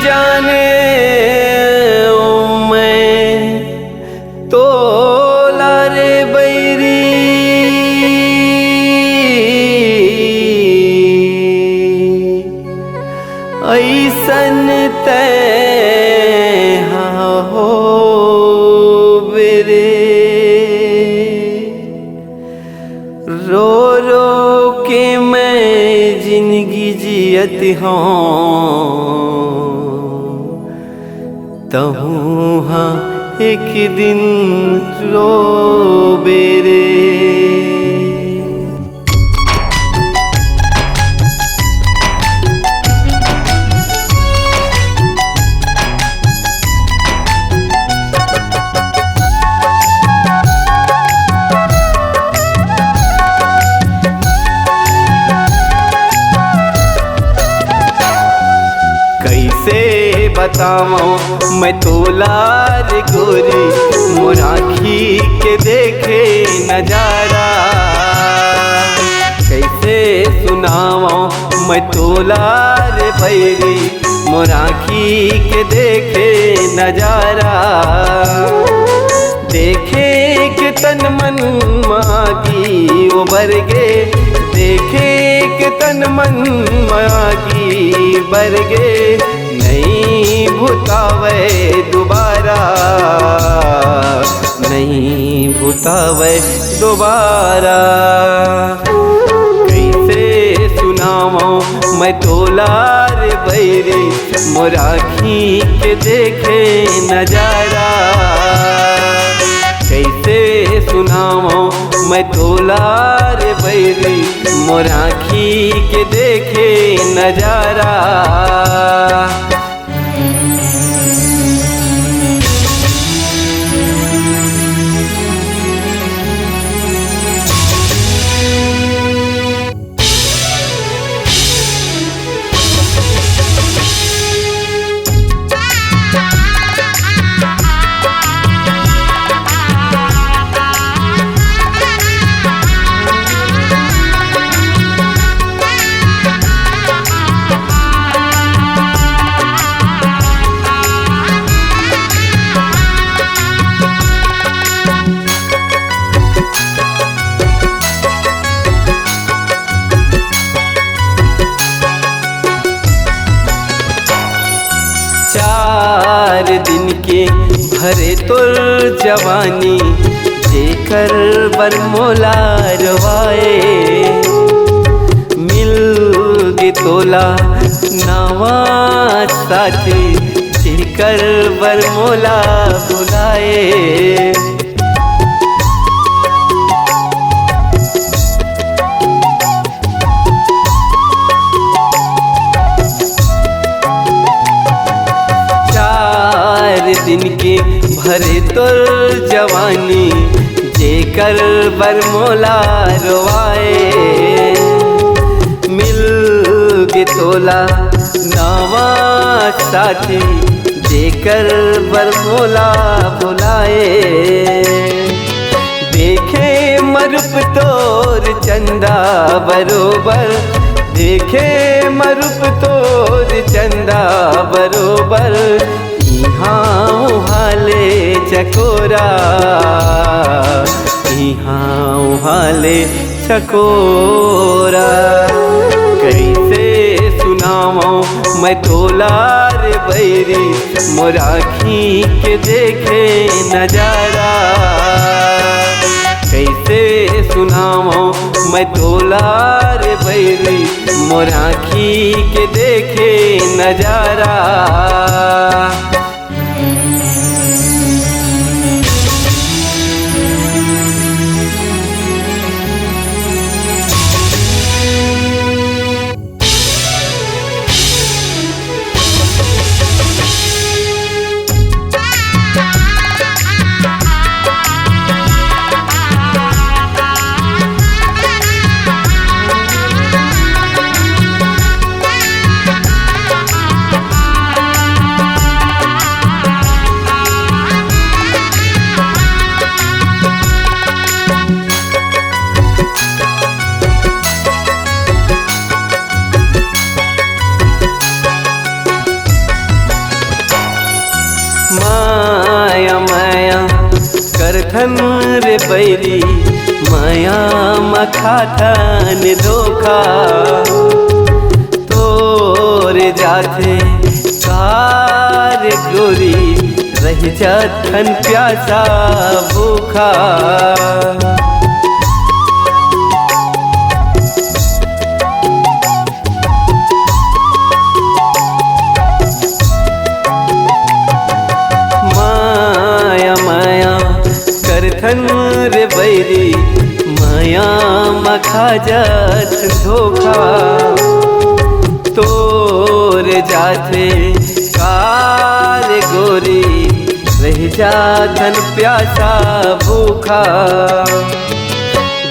जाने मैं तोला रे बैरी ऐसन तय हो बेरे रो रो के मैं जिंदगी जियत हूँ तहूँ हाँ एक दिन रो बेरे। कैसे बताऊं मैं तोला रे गोरी मोर आँखी के देखे नजारा। कैसे सुनाऊं मैं तोला रे बैरी मोर आँखी के देखे नजारा। देखे के तन मन मागी उबर गे देखे के तन मन मागी बर गे नहीं भुतावे दोबारा नहीं भुतावे दोबारा। कैसे सुनाऊं मैं तोला रे बैरी मोर आँखी के देखे नजारा। कैसे सुनाऊं मैं तोला रे बैरी मोर आँखी के देखे नजारा। चार दिन के भरे तोर जवानी जेकर बरमोला रवाए मिल गे तोला नवा साथी जेकर बरमोला बुलाए। दिन के भरे तोर जवानी जेकर बरमोला रोवाए मिल गे तोला नवा साथी जेकर बरमोला बुलाए। देखे मरुप तोर चंदा बरोबर देखे मरुप तोर चंदा बरोबर इहाँ हाले चकोरा इहाँ हाले चकोरा। कैसे सुनाऊं मैं तोला रे बैरी मोर आँखी के देखे नजारा। कैसे सुनाऊं मैं तोला रे बैरी मोर आँखी के देखे नजारा। करथन रे बैरी माया मखाथन धोखा तोरे जाथे कार गोरी रह जाथन प्यासा भूखा करथन रे बैरी माया मखा जात धोखा तोर जाथे कार गोरी रह जाथन प्यासा भूखा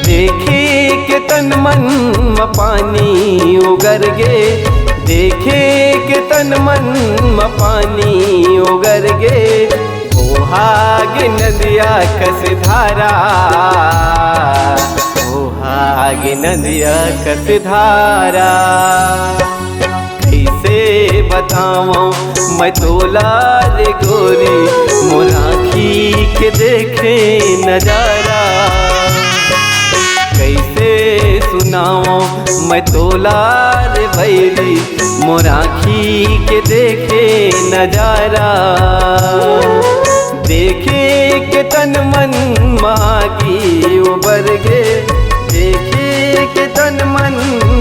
देखे के तन मन म पानी उगर गे देखे के तन मन म पानी उगर गे ओहागे नदिया कस धारा ओहागे नदिया कस धारा कैसे बताऊं मैं तोला रे गोरी मोर आँखी के देखे नजारा कैसे सुनाऊं मैं तोला रे बैरी मोर आँखी के देखे नजारा देखे के तन मन मागी उबर गे देखे के तन मन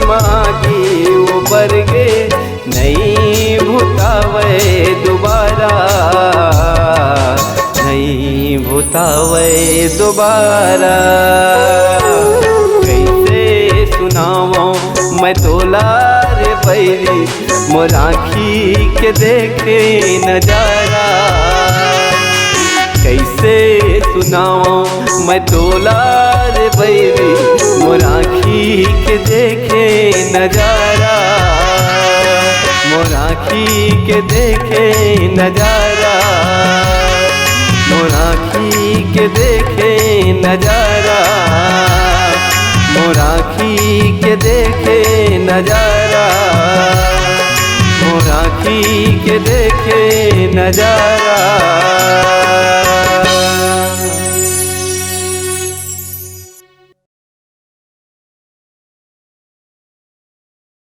मागी उबर गे नहीं भूतावे दोबारा नहीं भूतावे दोबारा कैसे सुनाऊं मैं तोला रे बैरी मोर आँखी के देखे नजारा कैसे सुनाऊं मैं तोला रे बैरी मोर आँखी के देखे नजारा मोर आँखी के देखे नजारा मोर आँखी के देखे नजारा मोर आँखी के देखे नजारा मोर आँखी के देखे नजारा।